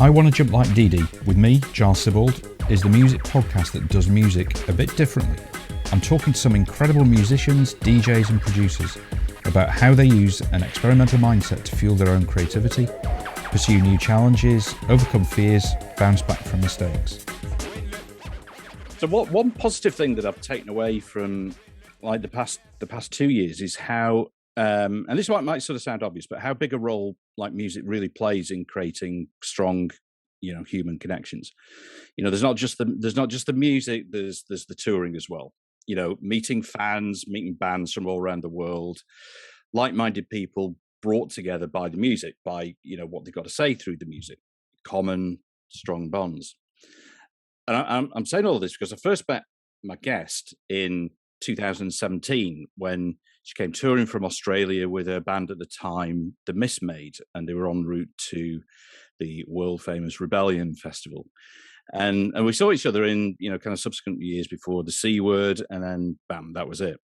I Want to Jump Like Dee Dee, with me, Giles Sibbald, is the music podcast that does music a bit differently. I'm talking to some incredible musicians, DJs and producers about how they use an experimental mindset to fuel their own creativity, pursue new challenges, overcome fears, bounce back from mistakes. So one positive thing that I've taken away from like the past 2 years is how and this might sort of sound obvious, but how big a role like music really plays in creating strong, human connections. There's not just the music, there's the touring as well. Meeting fans, meeting bands from all around the world, like-minded people brought together by the music, by what they've got to say through the music, common strong bonds. And I'm saying all of this because I first met my guest in 2017 when she came touring from Australia with her band at the time, The Mismade, and they were en route to the world famous Rebellion Festival. And we saw each other in, kind of subsequent years before the C word, and then bam, that was it.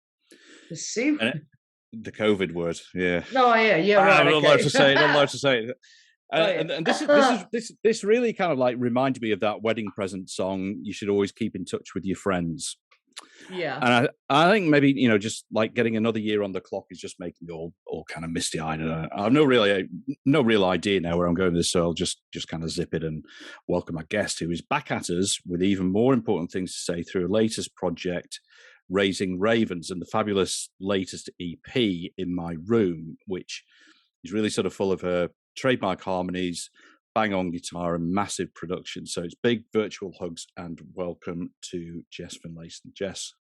The C word? The COVID word, yeah. Oh, yeah, right. I'm not okay. allowed to say it. And this really kind of like reminded me of that wedding present song, You Should Always Keep in Touch with Your Friends. Yeah. And I think maybe, just like getting another year on the clock is just making me all kind of misty-eyed. And I have no real idea now where I'm going with this, so I'll just kind of zip it and welcome our guest, who is back at us with even more important things to say through her latest project, Raising Ravens, and the fabulous latest EP, In My Room, which is really sort of full of her trademark harmonies, bang on guitar, and massive production. So it's big virtual hugs and welcome to Jess Finlayson. Jess,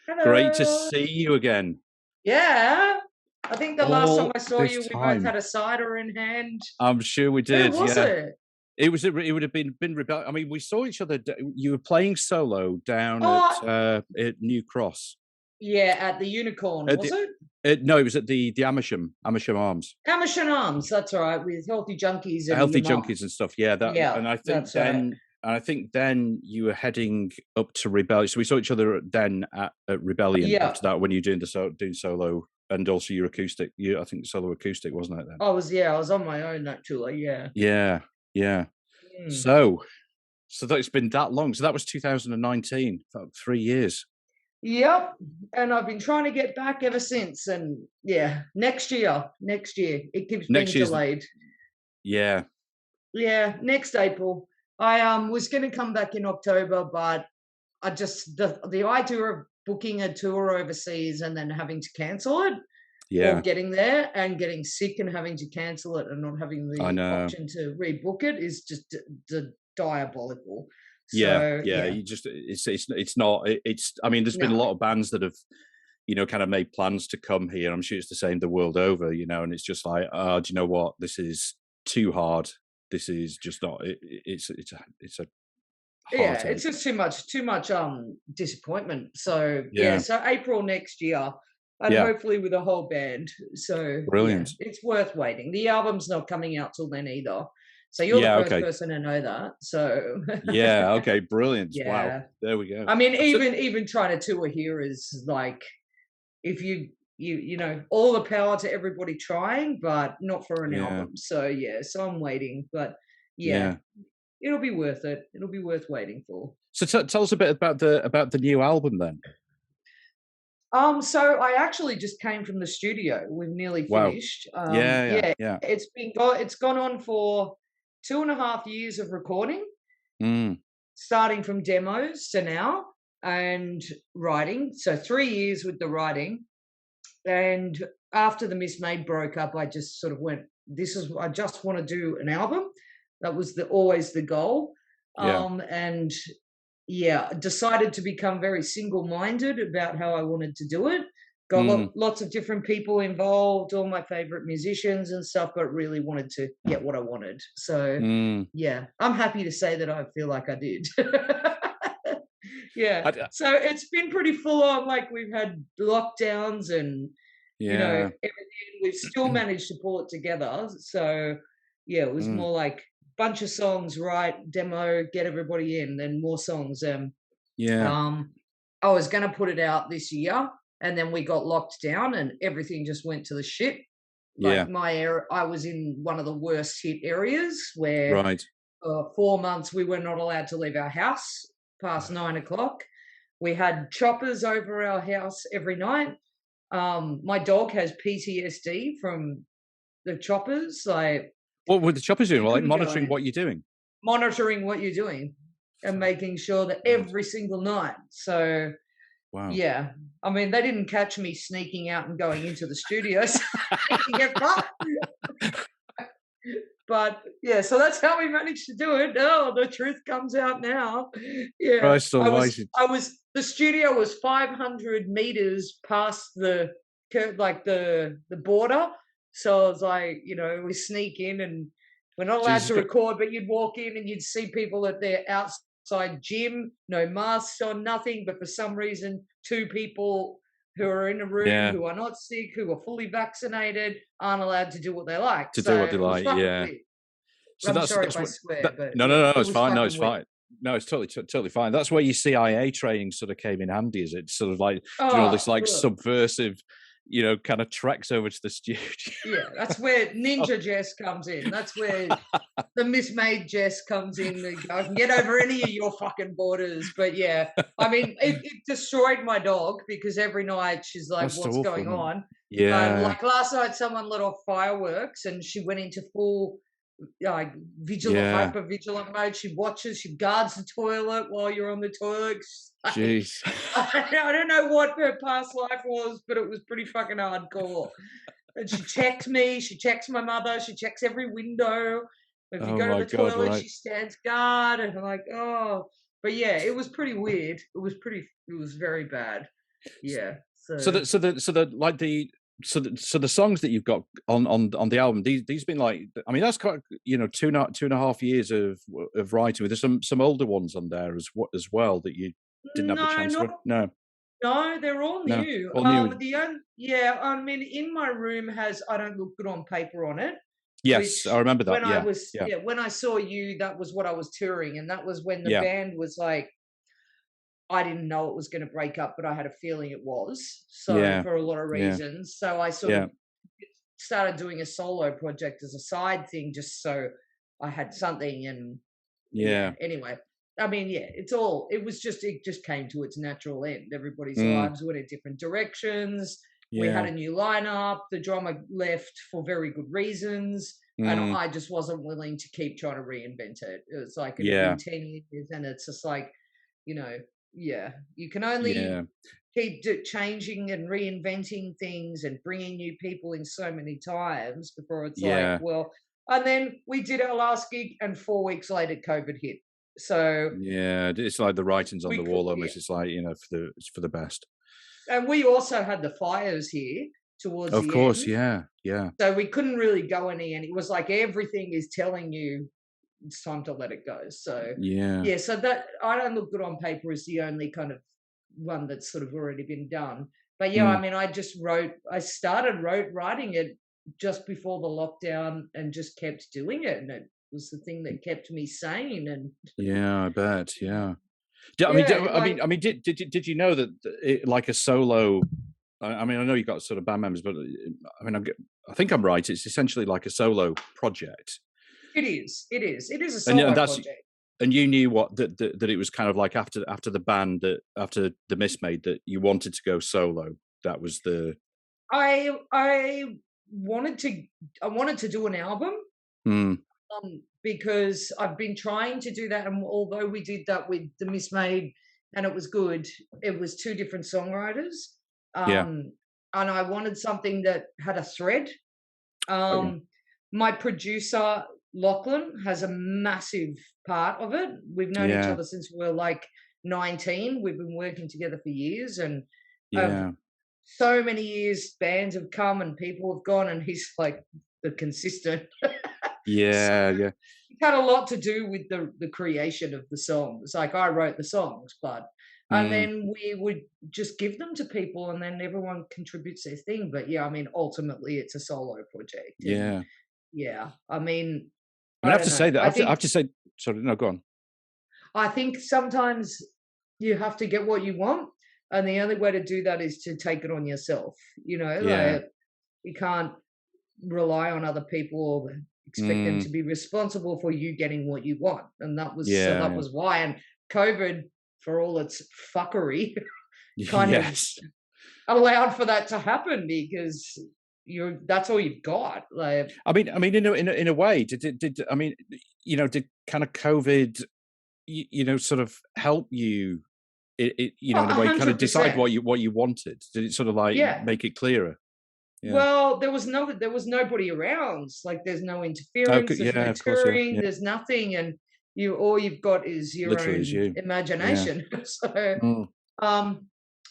hello. Great to see you again. Yeah. I think the last time I saw you, we time. both had a cider in hand. I'm sure we did. Where was it? It would have been Rebellion. I mean, we saw each other. You were playing solo down at New Cross. Yeah, at the Unicorn, was it? No, it was at the Amersham Arms. Amersham Arms, that's right, with Healthy Junkies and Healthy Junkies and stuff. Yeah, and I think then you were heading up to Rebellion. So we saw each other then at Rebellion. Yeah. After that, when you were doing solo and also your acoustic. I think solo acoustic, wasn't it then? I was on my own actually. Yeah. Yeah. So that's been that long. So that was 2019. About 3 years. Yep, and I've been trying to get back ever since, and yeah, next year, it keeps being delayed. Yeah, next April. I was going to come back in October, but I just the idea of booking a tour overseas and then having to cancel it, or getting there and getting sick and having to cancel it and not having the option to rebook it is just diabolical. You just it's not. I mean, there's been a lot of bands that have, kind of made plans to come here. I'm sure it's the same the world over, and it's just like, do you know what? This is too hard. This is just not. It's a heartache. It's just too much disappointment. So so April next year, and hopefully with a whole band. So brilliant. It's worth waiting. The album's not coming out till then either. So you're the first person to know that. So brilliant. Yeah. Wow, there we go. I mean, even trying to tour here is like, if you all the power to everybody trying, but not for an album. So so I'm waiting, but it'll be worth it. It'll be worth waiting for. So tell us a bit about the new album then. So I actually just came from the studio. We've nearly finished. It's gone on for 2.5 years of recording, starting from demos to now, and writing. So 3 years with the writing. And after the Mismade broke up, I just sort of went, I just want to do an album. That was always the goal. Decided to become very single-minded about how I wanted to do it. Got lots of different people involved, all my favorite musicians and stuff, but really wanted to get what I wanted. So, I'm happy to say that I feel like I did. So it's been pretty full on. Like, we've had lockdowns and, everything. We've still managed to pull it together. So, it was more like bunch of songs, write, demo, get everybody in, then more songs. I was going to put it out this year. And then we got locked down and everything just went to the shit. Like my area, I was in one of the worst hit areas where for 4 months, we were not allowed to leave our house past 9 o'clock. We had choppers over our house every night. My dog has PTSD from the choppers. Like, what were the choppers doing? Well, like monitoring what you're doing. Monitoring what you're doing and making sure that every single night. So, wow. Yeah. I mean, they didn't catch me sneaking out and going into the studios. But yeah, so that's how we managed to do it. Oh, the truth comes out now. Yeah, Christ almighty. The studio was 500 meters past the border. So I was like, we sneak in and we're not allowed to record, but you'd walk in and you'd see people at their outside gym, no masks on, nothing. But for some reason, 2 people who are in a room who are not sick, who are fully vaccinated, aren't allowed to do what they like. Do what they like, yeah. Weird. So I'm sorry if I swear, but no, it's fine. No, it's fine. No, it's totally fine. That's where your CIA training sort of came in handy. Is it sort of like this like subversive, kind of treks over to the studio? Yeah, that's where Ninja Jess comes in. That's where the mismade Jess comes in. I can get over any of your fucking borders. But yeah, I mean, it destroyed my dog because every night she's like, "What's going on?" Yeah. Like last night, someone lit off fireworks and she went into full hyper vigilant mode. She watches, she guards the toilet while you're on the toilet. Jeez. I don't know what her past life was, but it was pretty fucking hardcore. And she checks me, she checks my mother, she checks every window. If you go to the toilet, she stands guard, and I'm like, oh. But yeah, it was pretty weird. It was very bad. Yeah. So the songs that you've got on the album, these been like, I mean, that's quite, 2.5 years of writing. There's some older ones on there as well that you didn't have the chance for. No, they're all new. All new. I mean, In My Room has I Don't Look Good on Paper on it. Yes, I remember that. When I saw you, that was what I was touring, and that was when the band was like, I didn't know it was going to break up, but I had a feeling it was. So for a lot of reasons. So I sort of started doing a solo project as a side thing, just so I had something. And anyway, I mean, it just came to its natural end. Everybody's lives went in different directions. We had a new lineup. The drummer left for very good reasons. And I just wasn't willing to keep trying to reinvent it. It was like, it's been 10 years and it's just like, you can only keep changing and reinventing things and bringing new people in so many times before it's like, well, and then we did our last gig and 4 weeks later COVID hit. So it's like the writing's on the wall almost. It's like, it's for the best. And we also had the fires here towards the end. Of course, yeah. So we couldn't really go and it was like everything is telling you it's time to let it go. So so that I Don't Look Good on Paper is the only kind of one that's sort of already been done. But I mean, I started writing it just before the lockdown and just kept doing it, and it was the thing that kept me sane. And I bet, did you know that it, like a solo? I mean, I know you've got sort of band members, but I mean, I think I'm right. It's essentially like a solo project. It is a solo project. And you knew that it was kind of like after the band, after the Mismade, that you wanted to go solo. That was the. I wanted to do an album. Because I've been trying to do that, and although we did that with the Mismade and it was good, it was 2 different songwriters. And I wanted something that had a thread. My producer Lachlan has a massive part of it. We've known each other since we were like 19. We've been working together for years, and so many years bands have come and people have gone, and he's like the consistent. It had a lot to do with the creation of the songs. Like I wrote the songs, but and then we would just give them to people, and then everyone contributes their thing. But I mean, ultimately, it's a solo project. And I mean, I have to say that. I have to say. Sorry, no, go on. I think sometimes you have to get what you want, and the only way to do that is to take it on yourself. Like, you can't rely on other people, or expect them to be responsible for you getting what you want. And that was why. And COVID, for all its fuckery, kind of allowed for that to happen, because that's all you've got. Like, I mean, in a way, did kind of COVID, sort of help you, in a way, kind of decide what you wanted? Did it sort of like make it clearer? Yeah. Well, there was nobody around. Like, there's no interference, there's no touring, there's nothing, and all you've got is your own imagination. So,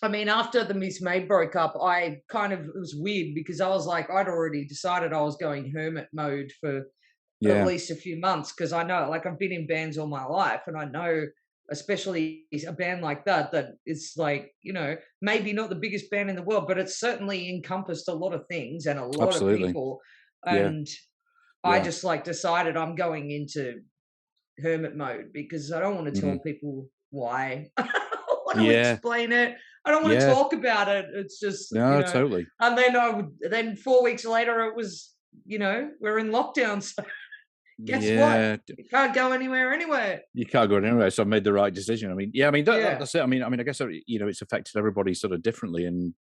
I mean, after the Miss May broke up, it was weird, because I was like, I'd already decided I was going hermit mode for at least a few months, because I know, like, I've been in bands all my life, and I know, especially a band like that is like, maybe not the biggest band in the world, but it's certainly encompassed a lot of things and a lot of people. And I just decided I'm going into hermit mode, because I don't want to tell people why. I don't want to explain it. I don't want to talk about it. It's just totally. And then 4 weeks later, it was we're in lockdown. So guess what? You can't go anywhere anyway. You can't go anywhere. So I made the right decision. I mean, that's it. I mean, I guess it's affected everybody sort of differently, and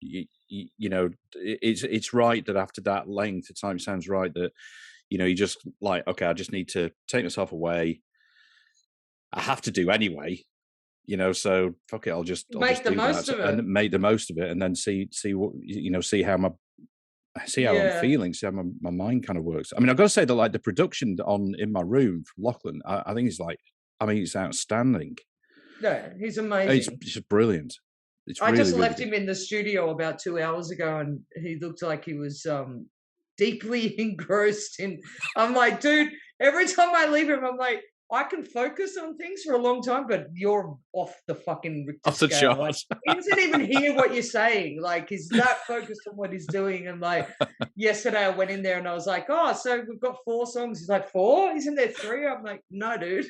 it's right that after that length of time, it sounds right that you just like, okay, I just need to take myself away. I have to do anyway. So fuck it. I'll just make the most of it, and make the most of it, and then see what see how I'm feeling, see how my mind kind of works. I mean, I've got to say that, like, the production in my room from Lachlan, I think it's outstanding. Yeah, he's amazing. It's just brilliant. I just left him in the studio about 2 hours ago, and he looked like he was deeply engrossed in. I'm like, dude, every time I leave him, I'm like, I can focus on things for a long time, but you're off the fucking Richter scale. Like, he doesn't even hear what you're saying. Like, he's that focused on what he's doing. And like, yesterday I went in there and I was like, oh, so we've got 4 songs. He's like, 4? Isn't there 3? I'm like, no, dude.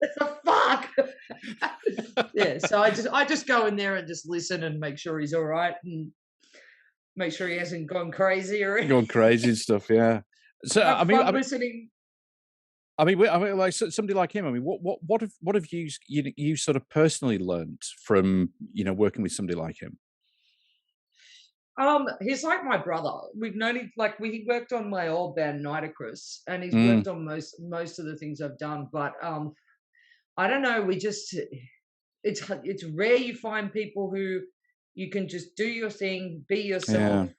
It's a fuck. Yeah. So I just go in there and just listen and make sure he's all right, and make sure he hasn't gone crazy or anything. Gone crazy and stuff. Yeah. So I mean, listening. I mean, like somebody like him. I mean, what have you sort of personally learned from working with somebody like him? He's like my brother. We've known him, like, he worked on my old band Nitocris, and he's worked on most of the things I've done. But I don't know. It's rare you find people who you can just do your thing, be yourself,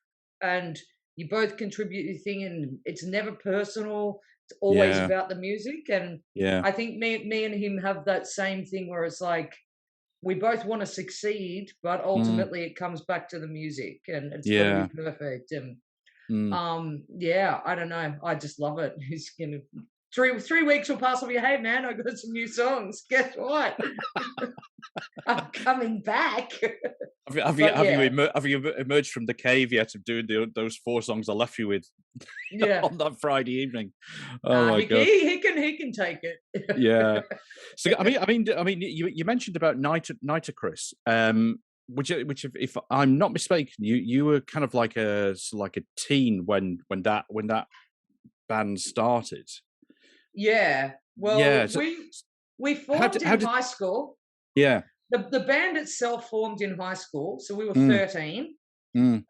and you both contribute your thing, and it's never personal. It's always about the music. And I think me and him have that same thing, where it's like, we both want to succeed, but ultimately it comes back to the music, and it's got to be perfect. And I don't know. I just love it. He's gonna 3 weeks will pass. I'll be, hey man, I got some new songs. Guess what? I'm coming back. Have you emerged from the cave yet of doing those 4 songs I left you with on that Friday evening? Oh my god, he can take it. Yeah. So I mean, you mentioned about Nitocris, which if I'm not mistaken, you were kind of like a teen when that band started. Yeah. Well, so we formed in high school. Yeah. The band itself formed in high school, so we were 13.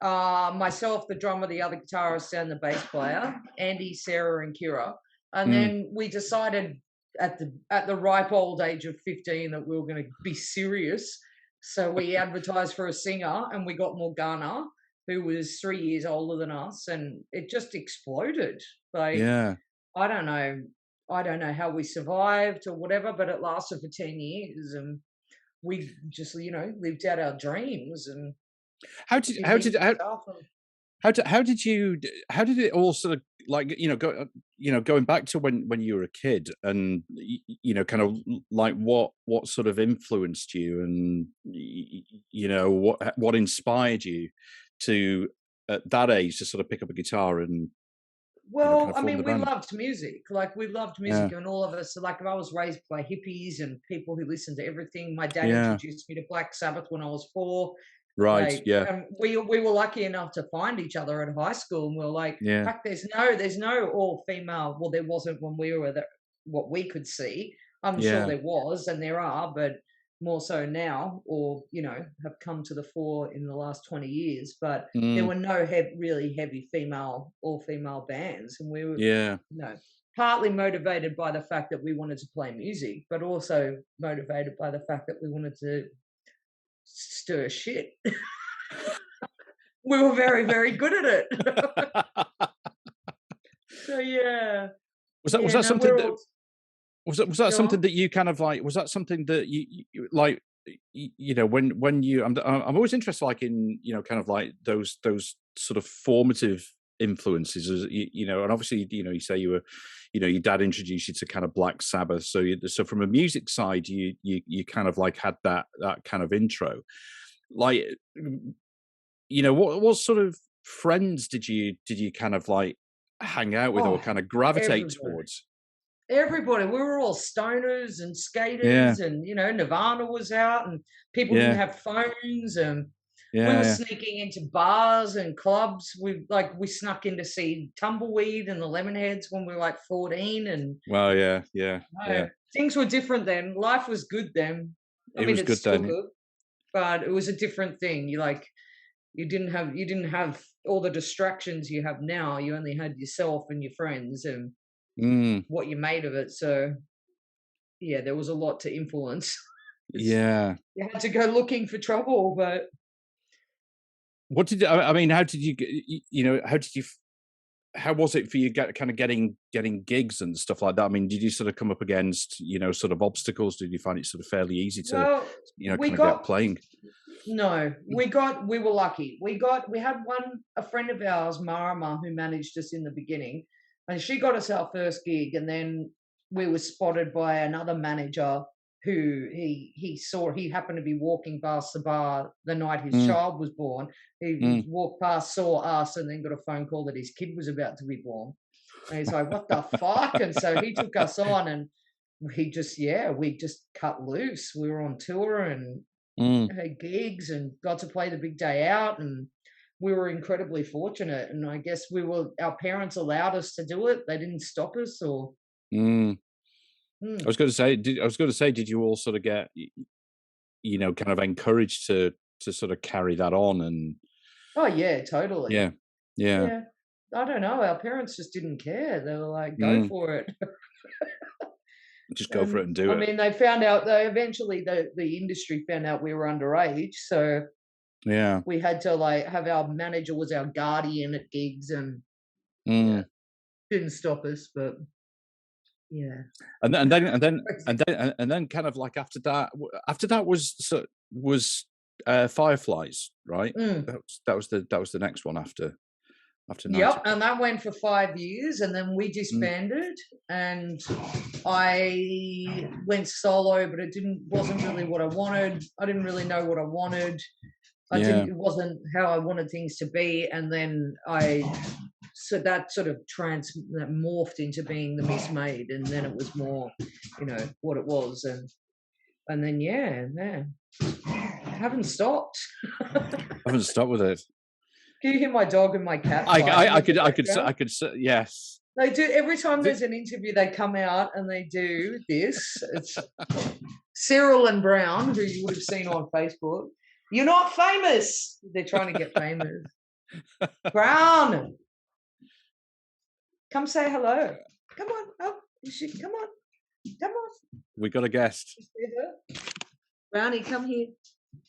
Myself, the drummer, the other guitarist, and the bass player, Andy, Sarah, and Kira. And then we decided at the ripe old age of 15 that we were going to be serious. So we advertised for a singer, and we got Morgana, who was 3 years older than us, and it just exploded. Like, I don't know how we survived or whatever, but it lasted for 10 years, and we just, lived out our dreams. And how did it all sort of, like, going back to when you were a kid, and kind of like what sort of influenced you, and what inspired you to, at that age, to sort of pick up a guitar and Well, I mean, we loved music. Like, we loved music, and all of us. Like, I was raised by hippies and people who listened to everything. My dad introduced me to Black Sabbath when I was 4, Right. Yeah. We were lucky enough to find each other at high school, and we were like, Yeah. heck, there's no all female. Well, there wasn't when we were there, what we could see. I'm sure there was, and there are, but more so now, or have come to the fore in the last 20 years. But there were no really heavy all female bands, and we were partly motivated by the fact that we wanted to play music, but also motivated by the fact that we wanted to stir shit. We were very, very good at it. So yeah. Was that something that was that something that you kind of like? Was that something that you like? When you, I'm always interested, like in kind of like those sort of formative influences, and obviously you say you were, your dad introduced you to kind of Black Sabbath, so from a music side you kind of like had that kind of intro, like what sort of friends did you kind of like hang out with or kind of gravitate towards? Everybody. We were all stoners and skaters, and Nirvana was out, and people didn't have phones, and we were sneaking into bars and clubs. We snuck in to see Tumbleweed and the Lemonheads when we were like 14, and things were different then. Life was good then. I mean, it's still good, but it was a different thing. You didn't have all the distractions you have now. You only had yourself and your friends and what you made of it. So there was a lot to influence. You had to go looking for trouble. But what did I mean? How did you how was it for you getting gigs and stuff like that? I mean, did you sort of come up against sort of obstacles? Did you find it sort of fairly easy to get playing? No, we were lucky. We had a friend of ours, Marama, who managed us in the beginning, and she got us our first gig, and then we were spotted by another manager who he happened to be walking past the bar the night his child was born. He walked past, saw us, and then got a phone call that his kid was about to be born. And he's like, what the fuck? And so he took us on, and we just cut loose. We were on tour and had gigs and got to play the big day out, and we were incredibly fortunate. And I guess our parents allowed us to do it. They didn't stop us or. I was going to say, did you all sort of get, kind of encouraged to sort of carry that on? And oh yeah, totally. Yeah. I don't know. Our parents just didn't care. They were like, go for it. Just go for it and do it. I mean, they found out. Eventually, the industry found out we were underage, so we had to have our manager was our guardian at gigs, and didn't stop us, but. Yeah, and then kind of like after that was Fireflies, right? That was the next one after. Yep, and that went for 5 years, and then we disbanded, and I went solo, but it wasn't really what I wanted. I didn't really know what I wanted. It wasn't how I wanted things to be, and then so that sort of that morphed into being the Miss Made, and then it was more, what it was, and then I haven't stopped. Haven't stopped with it. Can you hear my dog and my cat? I could, yes. They do every time there's an interview. They come out and they do this. It's Cyril and Brown, who you would have seen on Facebook. You're not famous. They're trying to get famous. Brown. Come say hello. Come on. Oh, come on. Come on. We got a guest. Brownie, come here.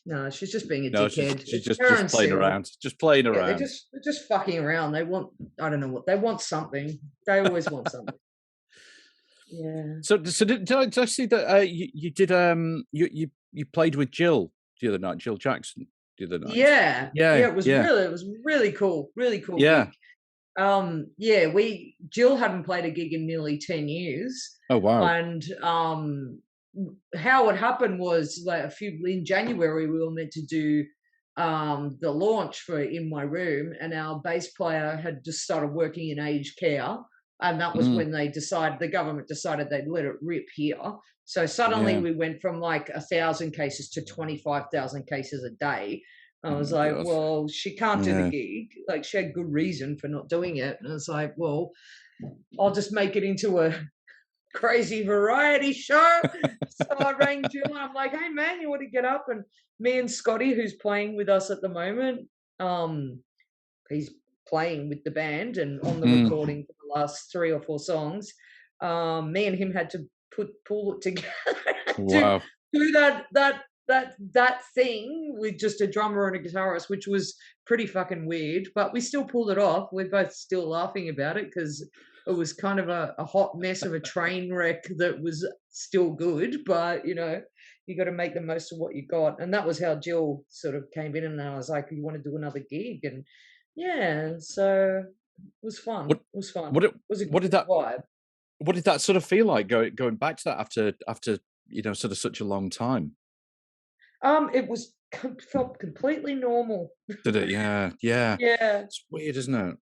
No, she's just being a dickhead. She's just playing around. Just playing around. They're just fucking around. They want, I don't know what, they want something. They always want something. Yeah. So did I see that you did you played with Jill the other night, Jill Jackson the other night? Yeah. It was really cool. Really cool. Yeah. Gig. Jill hadn't played a gig in nearly 10 years. Oh wow. And how it happened was in January we were meant to do the launch for In My Room, and our bass player had just started working in aged care, and that was when the government decided they'd let it rip here. So suddenly we went from 1,000 cases to 25,000 cases a day. I Oh was my like, God. well, she can't do the Yeah. gig. Like, she had good reason for not doing it. And I was like, well, I'll just make it into a crazy variety show. So I rang Jill and I'm like, hey man, you want to get up? And me and Scotty, who's playing with us at the moment, he's playing with the band and on the recording for the last 3 or 4 songs. Me and him had to pull it together to Wow. do that thing with just a drummer and a guitarist, which was pretty fucking weird, but we still pulled it off. We're both still laughing about it because it was kind of a hot mess of a train wreck that was still good, but you got to make the most of what you got. And that was how Jill sort of came in, and I was like, you want to do another gig? And yeah, so it was fun. It was fun. It was a good vibe. What did that sort of feel like going back to that after sort of such a long time? It felt completely normal. Did it? Yeah. Yeah. It's weird, isn't it?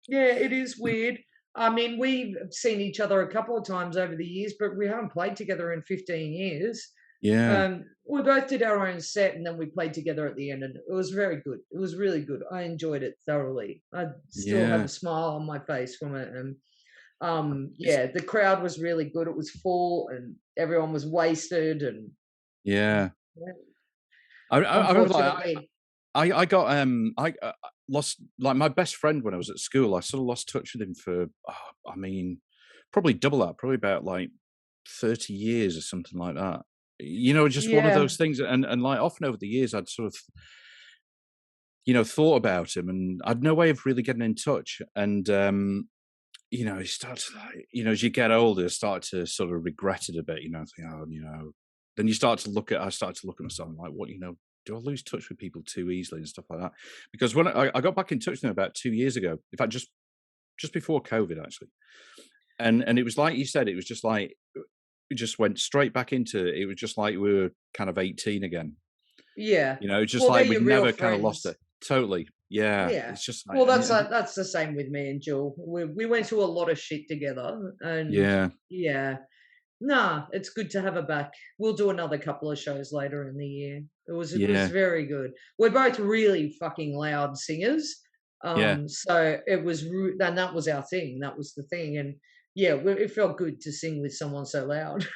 Yeah, it is weird. I mean, we've seen each other a couple of times over the years, but we haven't played together in 15 years. Yeah. We both did our own set, and then we played together at the end, and it was very good. It was really good. I enjoyed it thoroughly. I still have a smile on my face from it, and the crowd was really good. It was full, and everyone was wasted, and yeah. I remember, like, I got I lost, like, my best friend when I was at school. I sort of lost touch with him for probably double that, probably about like 30 years or something like that. Just one of those things, and like often over the years I'd sort of thought about him, and I'd no way of really getting in touch. And you start to, like, as you get older, start to sort of regret it a bit, think, then I started to look at myself and like, what, do I lose touch with people too easily and stuff like that? Because when I got back in touch with them about 2 years ago, in fact, just before COVID, actually. And it was like you said, it was just like, we just went straight back into it. It was just like we were kind of 18 again. Yeah. Just like we never kind of lost it. Totally. Yeah. It's just like, that's the same with me and Jill. We went through a lot of shit together, and yeah. Nah, it's good to have her back. We'll do another couple of shows later in the year. It was very good. We're both really fucking loud singers. So it was, and that was our thing. That was the thing. And yeah, it felt good to sing with someone so loud.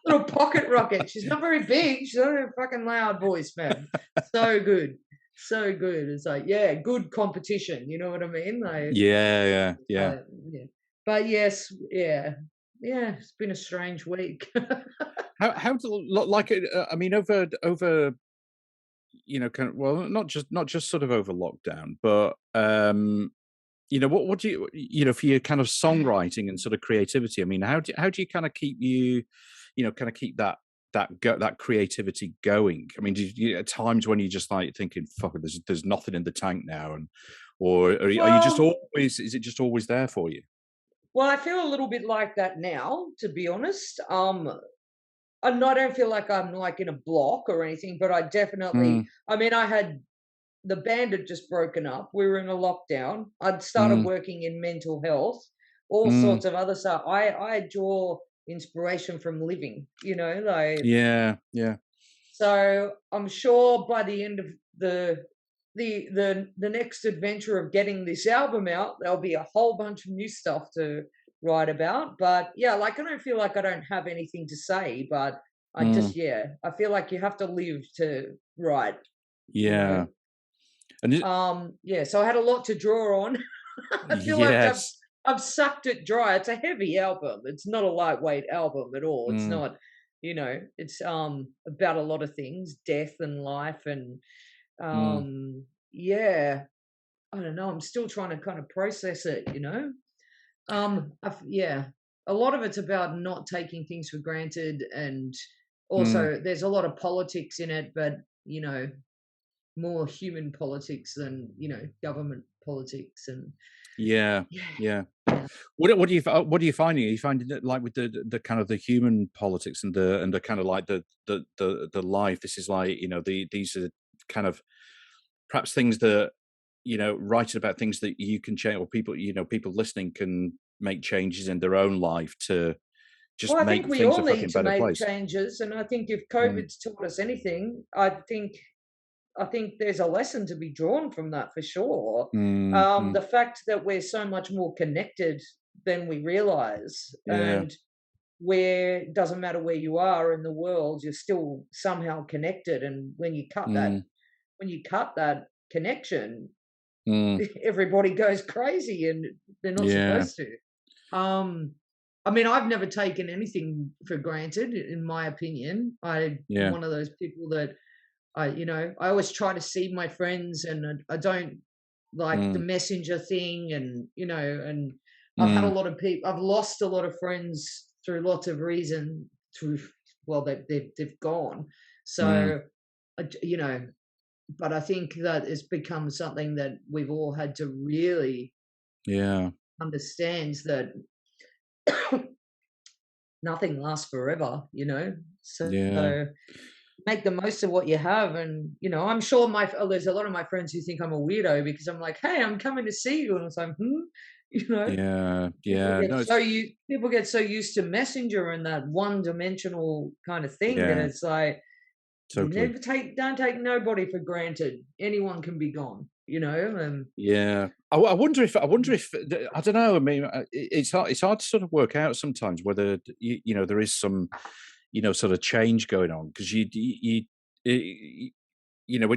Little pocket rocket. She's not very big. She's not a fucking loud voice, man. So good. So good. It's like, good competition. You know what I mean? Like, yeah. But yes, it's been a strange week. How like, I mean, over kind of, well, not just sort of over lockdown, but what do you for your kind of songwriting and sort of creativity? I mean, how do you kind of keep keep that creativity going? I mean, do you at times when you just like thinking, fuck it, there's nothing in the tank now, or are you just always, is it just always there for you? Well, I feel a little bit like that now, to be honest. And I don't feel like I'm like in a block or anything, but I definitely, I mean, the band had just broken up. We were in a lockdown. I'd started working in mental health, all sorts of other stuff. I draw inspiration from living, like. Yeah. So I'm sure by the end of the next adventure of getting this album out, there'll be a whole bunch of new stuff to write about. But yeah, like, I don't feel like I don't have anything to say, but I just, I feel like you have to live to write. Yeah. And so I had a lot to draw on. I feel like I've sucked it dry. It's a heavy album. It's not a lightweight album at all. It's not, it's about a lot of things, death and life, and I don't know. I'm still trying to kind of process it, a lot of it's about not taking things for granted, and also there's a lot of politics in it, but more human politics than government politics. And yeah. What are you finding? Are you finding that, like, with the kind of the human politics and the kind of like the life? This is like, these are kind of perhaps things that writing about things that you can change, or people listening can make changes in their own life to just make things a fucking better place. Changes, and I think if COVID's taught us anything, I think I think there's a lesson to be drawn from that for sure. Mm-hmm. The fact that we're so much more connected than we realize, Yeah. and where it doesn't matter where you are in the world, you're still somehow connected. And when you cut that connection, everybody goes crazy, and they're not Yeah. supposed to. I mean, I've never taken anything for granted, in my opinion. I'm Yeah. one of those people that I always try to see my friends, and I don't like the messenger thing, and and I've had a lot of people, I've lost a lot of friends through lots of reasons. Well, they've gone. So, but I think that it's become something that we've all had to really understand, that nothing lasts forever, So make the most of what you have. And, I'm sure there's a lot of my friends who think I'm a weirdo because I'm like, hey, I'm coming to see you. And it's like, Yeah. No, people get so used to Messenger and that one-dimensional kind of thing that it's like, totally. Don't take nobody for granted. Anyone can be gone, and Yeah. I wonder if I don't know. I mean, it's hard to sort of work out sometimes whether there is some sort of change going on, because when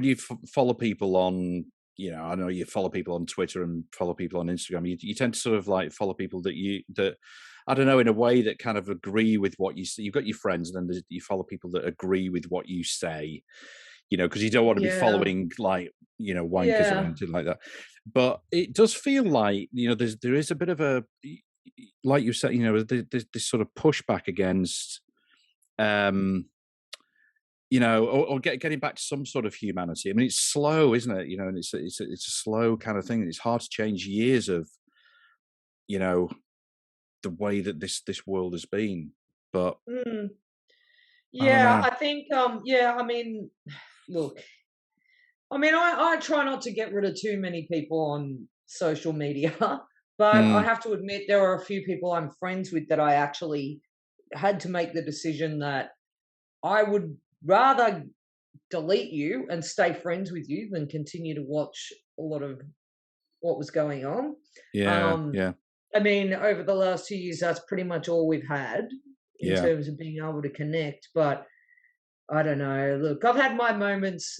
you follow people on, I know you follow people on Twitter and follow people on Instagram, you tend to sort of like follow people that I don't know, in a way that kind of agree with what you say. You've got your friends, and then you follow people that agree with what you say, because you don't want to be following like, wankers or anything like that. But it does feel like, there is a bit of a, like you said, there's this sort of pushback against, or getting back to some sort of humanity. I mean, it's slow, isn't it? And it's a slow kind of thing. It's hard to change years of, the way that this world has been. But I think I mean, look, I mean, I try not to get rid of too many people on social media, but I have to admit there are a few people I'm friends with that I actually had to make the decision that I would rather delete you and stay friends with you than continue to watch a lot of what was going on. I mean, over the last 2 years, that's pretty much all we've had in terms of being able to connect. But I don't know. Look, I've had my moments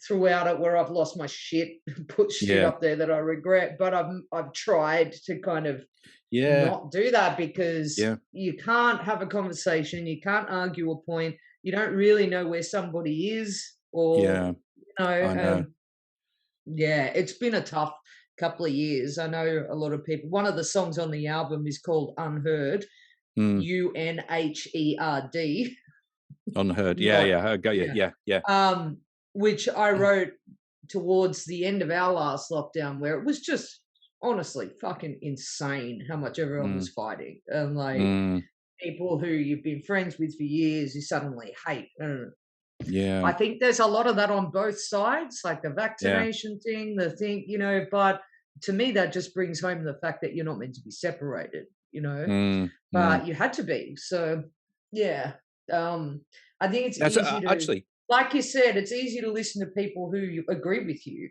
throughout it where I've lost my shit, put shit up there that I regret. But I've tried to kind of not do that, because you can't have a conversation, you can't argue a point, you don't really know where somebody is, or I know. It's been a tough couple of years. I know a lot of people. One of the songs on the album is called Unheard, UNHERD. Unheard. I got you. Yeah. Which I wrote towards the end of our last lockdown, where it was just honestly fucking insane how much everyone was fighting, and like people who you've been friends with for years you suddenly hate. I think there's a lot of that on both sides, like the vaccination thing, the thing, but to me that just brings home the fact that you're not meant to be separated, but you had to be. So I think it's easy to actually, like you said, it's easy to listen to people who agree with you.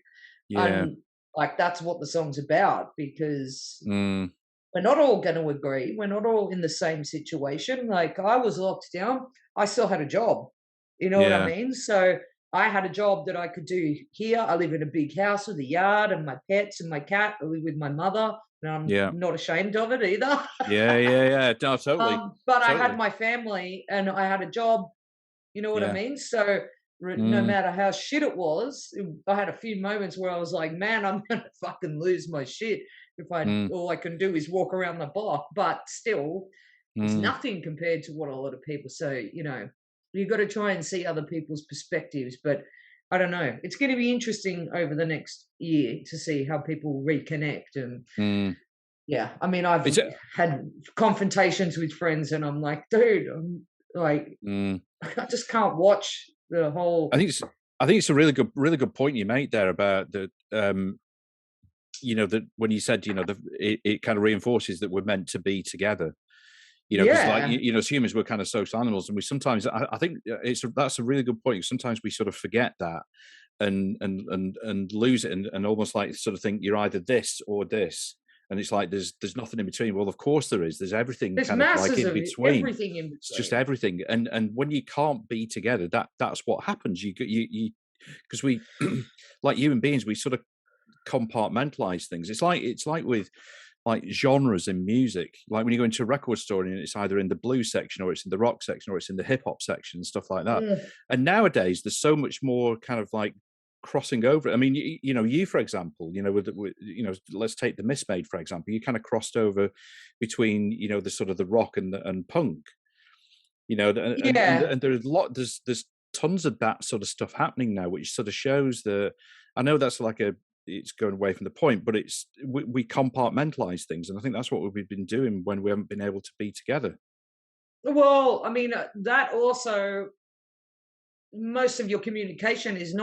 And like that's what the song's about, because we're not all going to agree. We're not all in the same situation. Like I was locked down, I still had a job. You know what I mean? So I had a job that I could do here. I live in a big house with a yard and my pets and my cat. I live with my mother, and I'm not ashamed of it either. No, totally. But I had my family and I had a job. You know what I mean? So no matter how shit it was, I had a few moments where I was like, man, I'm going to fucking lose my shit if all I can do is walk around the block. But still, it's nothing compared to what a lot of people say. You've got to try and see other people's perspectives. But I don't know. It's going to be interesting over the next year to see how people reconnect. And I mean, I've had confrontations with friends and I'm like, dude, I'm like, I just can't watch the whole. I think it's a really good point you made there about the, that when you said, it kind of reinforces that we're meant to be together. Because like, as humans, we're kind of social animals, and we sometimes, I think that's a really good point. Sometimes we sort of forget that and lose it, and almost like sort of think you're either this or this, and it's like there's nothing in between. Well, of course there is. There's everything There's kind of like in of between. everything in between. It's just everything, and when you can't be together, that's what happens. You because we like human beings, we sort of compartmentalize things. It's like with like genres in music, like when you go into a record store and it's either in the blues section or it's in the rock section or it's in the hip hop section and stuff like that. And nowadays there's so much more kind of like crossing over. I mean, you for example, with let's take the Mismade for example. You kind of crossed over between the sort of the rock and punk. And there's tons of that sort of stuff happening now, which sort of shows that. I know that's like it's going away from the point, but we compartmentalize things, and I think that's what we've been doing when we haven't been able to be together. Well, I mean, that also, most of your communication is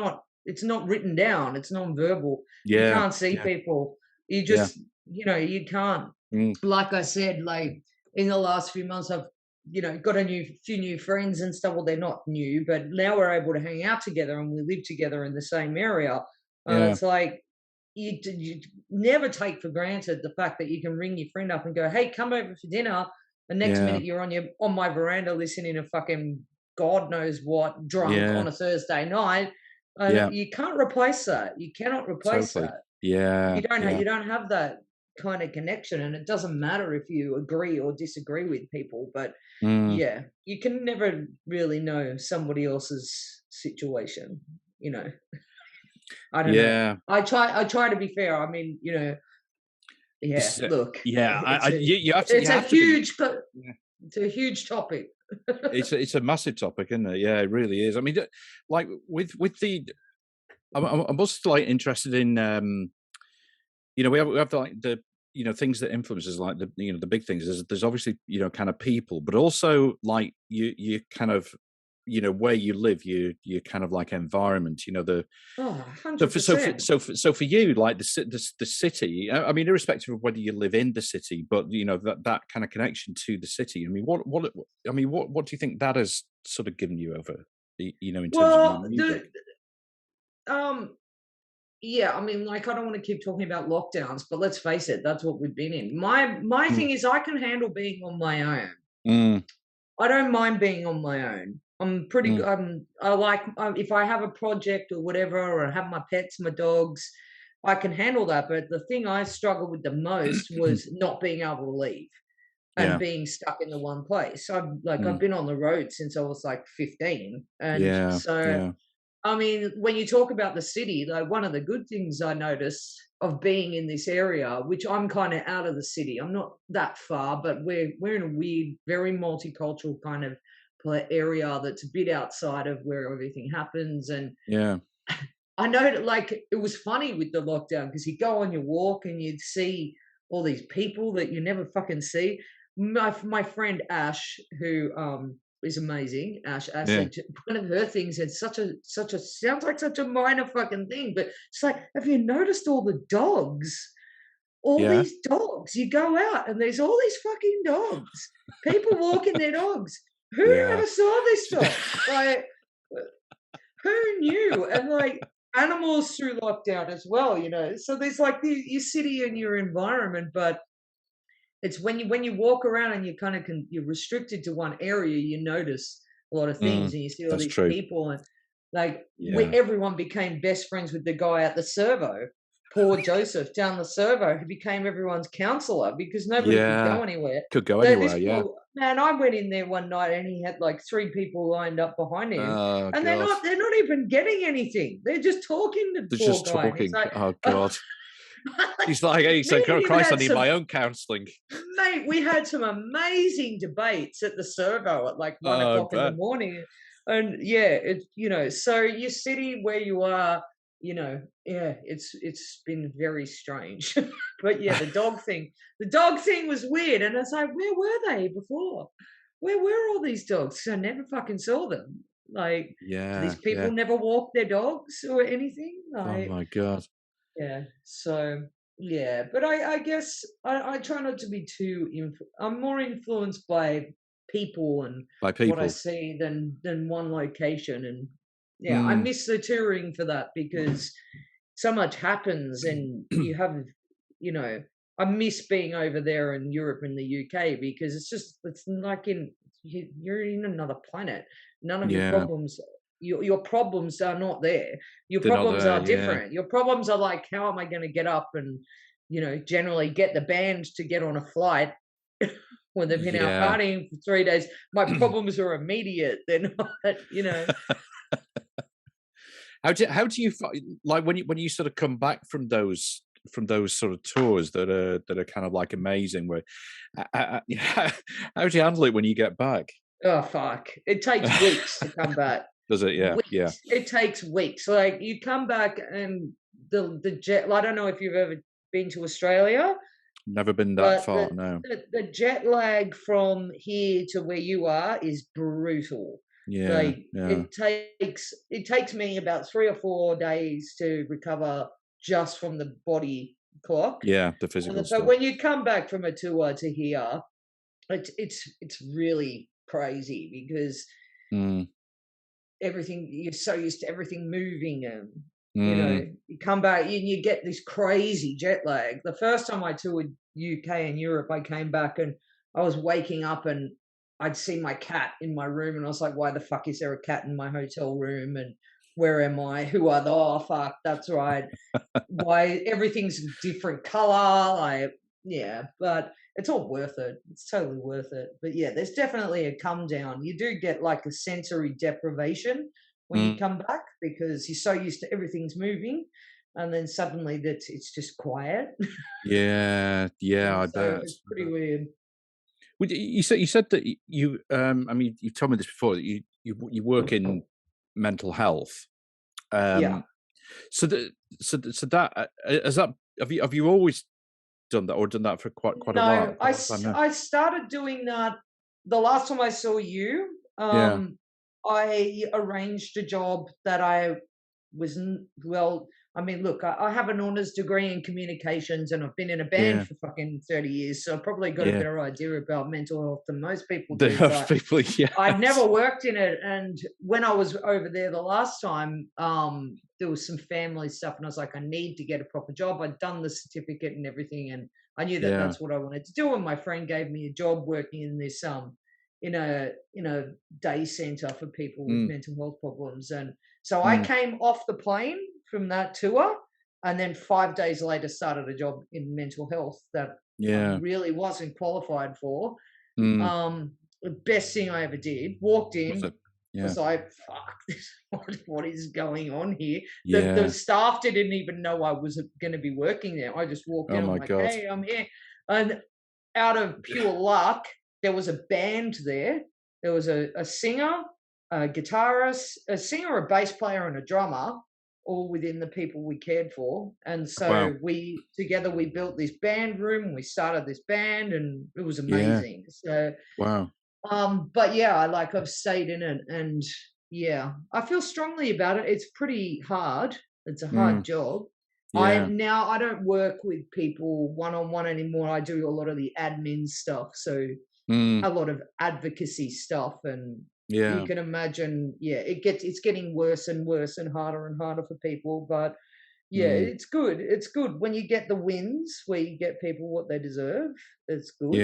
it's not written down, it's non-verbal. You can't see people. You just, you can't. Like I said, like in the last few months, I've, got a few new friends and stuff. Well, they're not new, but now we're able to hang out together and we live together in the same area. It's like, you never take for granted the fact that you can ring your friend up and go, hey, come over for dinner. The next minute you're on my veranda listening to fucking God knows what drunk on a Thursday night. You can't replace that. You cannot replace that. Yeah. You don't have that kind of connection, and it doesn't matter if you agree or disagree with people, but you can never really know somebody else's situation, I don't know. I try to be fair. I mean, look. Yeah, it's a huge topic. it's a massive topic, isn't it? Yeah, it really is. I mean, like with the, I'm also like interested in, we have like the things that influences like the big things. There's obviously kind of people, but also like you kind of where you live, your kind of like environment, 100%. So for you, like the city, I mean, irrespective of whether you live in the city, but that kind of connection to the city. I mean, what do you think that has sort of given you over, in terms of music? I mean, like, I don't want to keep talking about lockdowns, but let's face it, that's what we've been in. My thing is, I can handle being on my own. I don't mind being on my own. I'm pretty. I like if I have a project or whatever, or I have my pets, my dogs, I can handle that. But the thing I struggled with the most was not being able to leave and being stuck in the one place. I've been on the road since I was like 15, and I mean, when you talk about the city, like one of the good things I notice of being in this area, which I'm kind of out of the city, I'm not that far, but we're in a weird, very multicultural kind of area that's a bit outside of where everything happens. And I know that, like, it was funny with the lockdown because you go on your walk and you'd see all these people that you never fucking see. My friend Ash, who is amazing. Ash said one of her things had such a sounds like such a minor fucking thing, but it's like, have you noticed all the dogs? These dogs. You go out and there's all these fucking dogs. People walking their dogs. Who ever saw this dog? Like, who knew? And like animals through lockdown as well, So there's like your city and your environment, but it's when you walk around and you kind of you're restricted to one area, you notice a lot of things and you see all these people, and like everyone became best friends with the guy at the servo, poor Joseph down the servo, who became everyone's counselor because nobody could go anywhere. Man, I went in there one night and he had like 3 people lined up behind him, and they're not even getting anything. They're just talking to the poor guy. Talking. Like, oh God. He's like, hey, so Christ, I need my own counselling. Mate, we had some amazing debates at the servo at like 1 o'clock in the morning. And so your city where you are, it's been very strange. But the dog thing was weird. And I was like, where were they before? Where were all these dogs? I never fucking saw them. Like, these people never walk their dogs or anything. Like, oh my God. So but I guess I try not to be too I'm more influenced by people and what I see than one location. And I miss the touring for that because so much happens, and you have, you know, I miss being over there in Europe and the UK because it's like you're in another planet. None of your problems, your problems are not there. Your They're not problems there, are different. Your problems are like, how am I going to get up and, you know, generally get the band to get on a flight when they've been out partying for 3 days. My problems are immediate. They're not, you know. How do you like when you sort of come back from those sort of tours that are kind of like amazing? Where how do you handle it when you get back? Oh fuck! It takes weeks to come back. Does it? Yeah, Weeks. yeah. It takes weeks. Like you come back and the jet. I don't know if you've ever been to Australia. Never been that But far. No. the jet lag from here to where you are is brutal. Yeah, Like yeah. it takes me about 3 or 4 days to recover just from the body clock. Yeah, the physical But stuff. when you come back from a tour to here, it's really crazy because everything, you're so used to everything moving, and you know, you come back and you get this crazy jet lag. The first time I toured UK and Europe, I came back and I was waking up and I'd see my cat in my room, and I was like, why the fuck is there a cat in my hotel room? And where am I? Who are the? Oh fuck, that's right. Why everything's different color? But it's all worth it. It's totally worth it. But yeah, there's definitely a come down. You do get like a sensory deprivation when you come back because you're so used to everything's moving, and then suddenly it's just quiet. Yeah, I bet. It's pretty weird. Well, you said that you I mean, you've told me this before, that you work in mental health. Yeah. So that has that have you always done that, or done that for quite a while? No, I started doing that the last time I saw you. I arranged a job that I well, I mean, look, I have an honours degree in communications and I've been in a band for fucking 30 years, so I've probably got a better idea about mental health than most people do. But people, I've never worked in it, and when I was over there the last time, there was some family stuff, and I was like, I need to get a proper job. I'd done the certificate and everything, and I knew that that's what I wanted to do. And my friend gave me a job working in this in a day centre for people with mental health problems. And so I came off the plane from that tour, and then 5 days later started a job in mental health that I really wasn't qualified for. The best thing I ever did. Walked in, was like, fuck, what is going on here? The staff didn't even know I was going to be working there. I just walked in, I'm like, hey, I'm here. And out of pure luck, there was a band there. There was a singer, a guitarist, a singer, a bass player, and a drummer, all within the people we cared for. And so we built this band room. We started this band, and it was amazing. So but yeah, I've stayed in it, and yeah, I feel strongly about it. It's pretty hard. It's a hard job. I don't work with people one-on-one anymore. I do a lot of the admin stuff, so a lot of advocacy stuff, and you can imagine, it's getting worse and worse and harder for people. But it's good. It's good when you get the wins, where you get people what they deserve. It's good.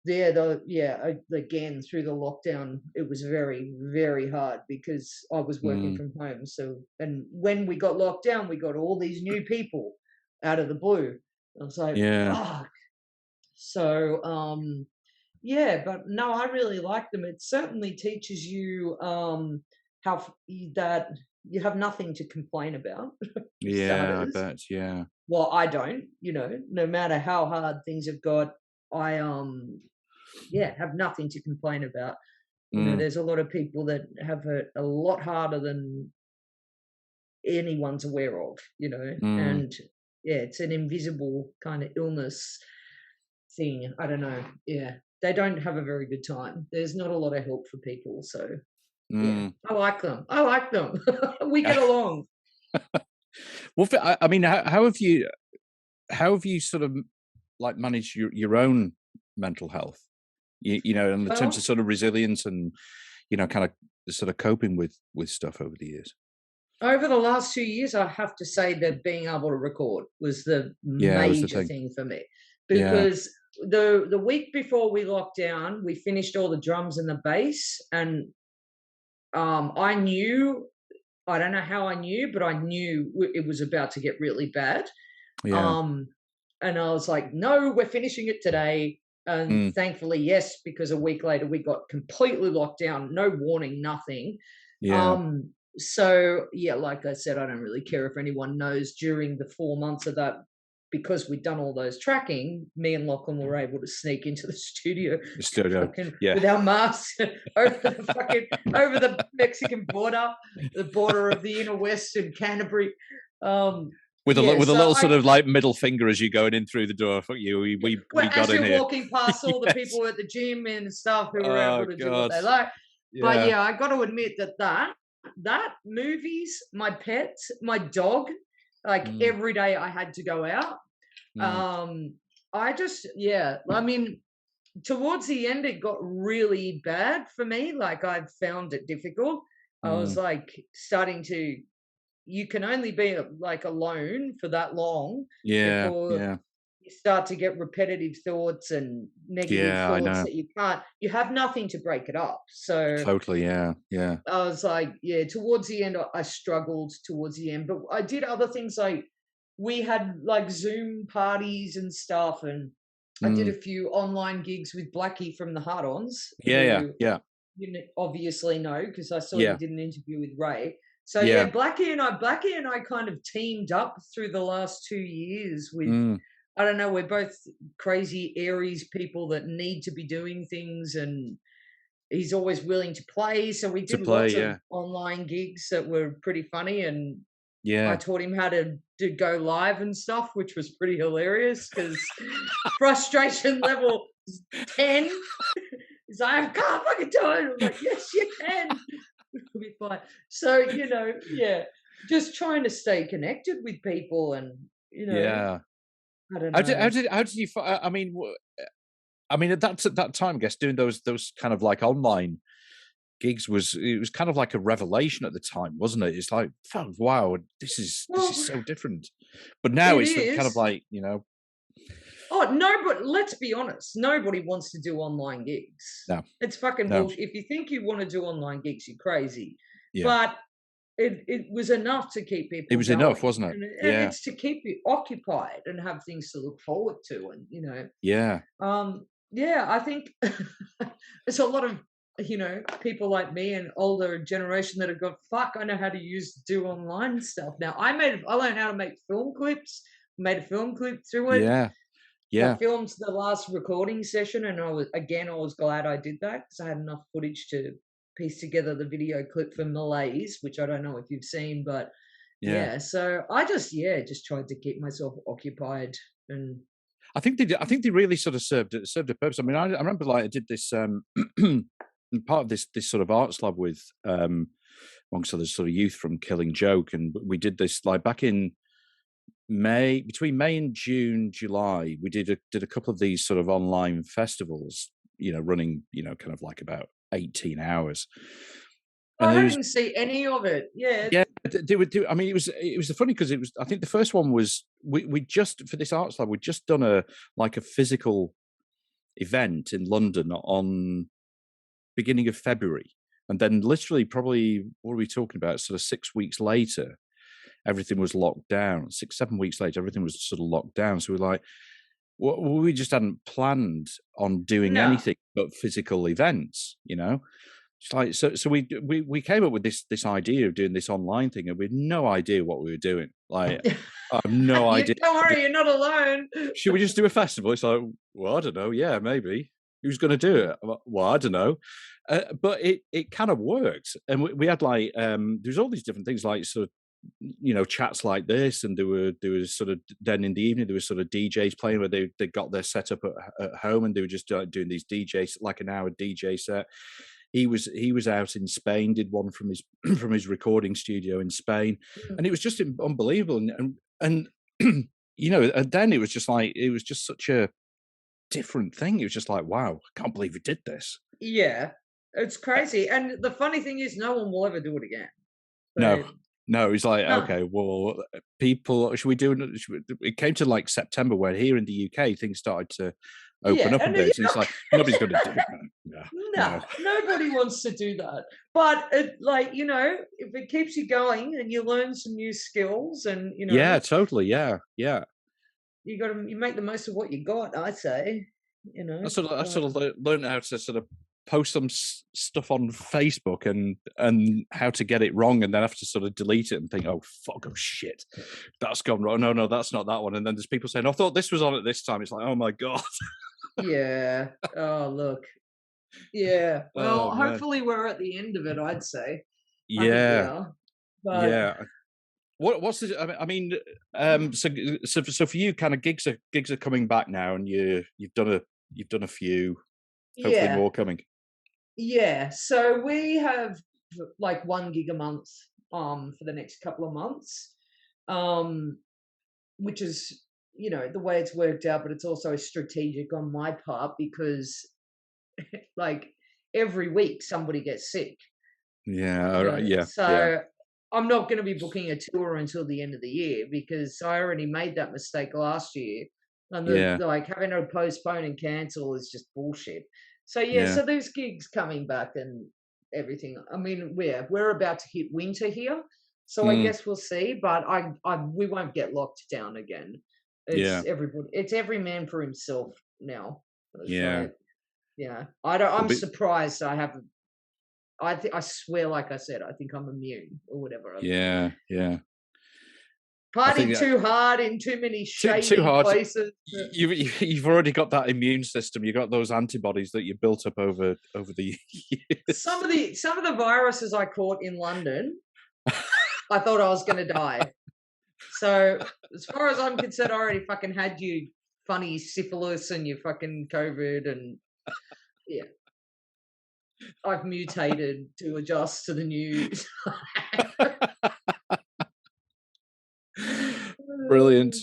Again, through the lockdown, it was very, very hard because I was working from home. So, and when we got locked down, we got all these new people out of the blue. I was like, fuck. So, but no, I really like them. It certainly teaches you that you have nothing to complain about. I bet. Yeah. Well, I don't. No matter how hard things have got, I have nothing to complain about. There's a lot of people that have it a lot harder than anyone's aware of. And it's an invisible kind of illness thing. I don't know. They don't have a very good time. There's not a lot of help for people. So I like them. We get along. Well, I mean, how have you sort of like managed your own mental health? In the terms of sort of resilience and kind of sort of coping with stuff over the years? Over the last 2 years, I have to say that being able to record was the Yeah, it was the major thing. thing for me, Yeah. because the week before we locked down, we finished all the drums and the bass, and I knew, I don't know how I knew, but I knew it was about to get really bad. Yeah. And I was like, no, we're finishing it today. And thankfully, yes, because a week later we got completely locked down, no warning, nothing. Yeah. So yeah, like I said, I don't really care if anyone knows. During the 4 months of that, because we'd done all those tracking, me and Lachlan were able to sneak into the studio, Yeah. with our masks over the Mexican border, the border of the inner west and Canterbury. With a little sort of like middle finger as you're going in through the door. Fuck you, we got in here. As you're walking past all the people at the gym and stuff who were able to do what they like. Yeah. But yeah, I got to admit that movies, my pets, my dog, like every day I had to go out. I mean, towards the end it got really bad for me. Like, I found it difficult. I was like starting to, you can only be like alone for that long before you start to get repetitive thoughts and negative thoughts that you have nothing to break it up. So totally, yeah. I was like, towards the end I struggled towards the end, but I did other things, like we had like Zoom parties and stuff, and I did a few online gigs with Blackie from the Hard-Ons. Yeah. You obviously know, because I saw you did an interview with Ray. So Blackie and I kind of teamed up through the last 2 years with, I don't know, we're both crazy Aries people that need to be doing things, and he's always willing to play. So we did lots of online gigs that were pretty funny, and I taught him how to go live and stuff, which was pretty hilarious, because frustration level 10. He's like, I can't fucking do it. I'm like, yes, you can. It'll be fine. So, just trying to stay connected with people, and I don't know. How did you? I mean, at that time, I guess doing those kind of like online gigs was kind of like a revelation at the time, wasn't it? It's like, wow, this is so different. But now it's kind of like, Oh no, but let's be honest, nobody wants to do online gigs. No, it's fucking bullshit. If you think you want to do online gigs, you're crazy. But it was enough to keep people. It was going. enough, wasn't it? And it's to keep you occupied and have things to look forward to, and I think there's a lot of people like me and older generation that have got, I know how to do online stuff now. I learned how to make film clips. Made a film clip through it. I filmed the last recording session, and I was glad I did that, because I had enough footage to piece together the video clip for Malaise, which I don't know if you've seen, but so I just tried to keep myself occupied. And I think they really sort of served a purpose. I mean, I remember, like, I did this part of this sort of arts lab with amongst other sort of youth from Killing Joke, and we did this like back in between May and June, July. We did a couple of these sort of online festivals, running, kind of like about 18 hours. And I didn't see any of it. Yeah, they would do. I mean, it was funny, because it was, I think the first one was we just, for this arts lab, we'd just done a physical event in London on beginning of February, and then literally, probably, what are we talking about, sort of 6 weeks later, everything was locked down. 7 weeks later, everything was sort of locked down. So we're like, we just hadn't planned on doing anything but physical events, It's like, so we came up with this idea of doing this online thing, and we had no idea what we were doing. Like, I have no idea. Don't worry, you're not alone. Should we just do a festival? It's like, well, I don't know. Yeah, maybe. Who's going to do it? Well, I don't know. But it kind of worked, and we had like there's all these different things, like sort of chats like this, and there was sort of, then in the evening there was sort of DJs playing where they got their setup at home, and they were just doing these DJs, like an hour DJ set. He was out in Spain, did one from his recording studio in Spain, and it was just unbelievable. And and then it was just like, it was just such a different thing. It was just like, wow, I can't believe we did this. Yeah. It's crazy. And the funny thing is, no one will ever do it again. So, No, it's like, no. okay, well, people, should we do it? Came to like September where here in the UK things started to open up a bit. So it's like, nobody's going to do it. No, nobody wants to do that. But like, if it keeps you going and you learn some new skills and, Yeah, totally. Yeah. you make the most of what you got, I say, I sort of learned how to sort of post some stuff on Facebook and how to get it wrong, and then have to sort of delete it and think, oh shit, that's gone wrong. No, that's not that one. And then there's people saying, I thought this was on at this time. It's like, oh my god. Yeah. Oh look. Yeah. Well, hopefully we're at the end of it, I'd say. Yeah. But... yeah. What's this? I mean, so for you, kind of gigs are coming back now, and you've done a few, hopefully more coming. Yeah, so we have like 1 gig a month for the next couple of months, which is the way it's worked out, but it's also strategic on my part because like every week somebody gets sick. Yeah. So I'm not going to be booking a tour until the end of the year because I already made that mistake last year. And like having to postpone and cancel is just bullshit. So so there's gigs coming back and everything. I mean, we're about to hit winter here, so I guess we'll see. But we won't get locked down again. It's every man for himself now. So, I'm surprised I haven't. I swear, like I said, I think I'm immune or whatever. Yeah. Partying too hard in too many shady places. You've already got that immune system. You got those antibodies that you built up over the years. Some of the viruses I caught in London, I thought I was going to die. So as far as I'm concerned, I already fucking had you funny syphilis and your fucking COVID and I've mutated to adjust to the news. Brilliant.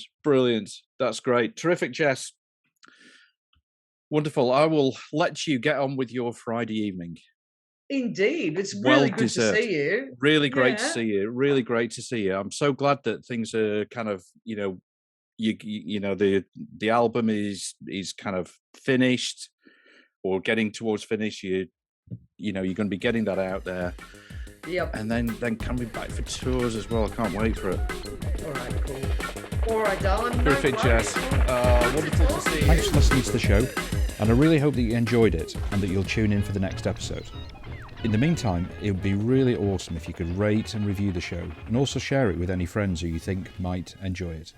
That's great. Terrific, Jess. Wonderful. I will let you get on with your Friday evening. Indeed. It's really good to see you. Really great to see you. Really great to see you. I'm so glad that things are kind of, the album is kind of finished or getting towards finish. You're going to be getting that out there. Yep. And then coming back for tours as well. I can't wait for it. All right, cool. All right, darling. Perfect, Jess. Wonderful to see you. Thanks for listening to the show, and I really hope that you enjoyed it and that you'll tune in for the next episode. In the meantime, it would be really awesome if you could rate and review the show and also share it with any friends who you think might enjoy it.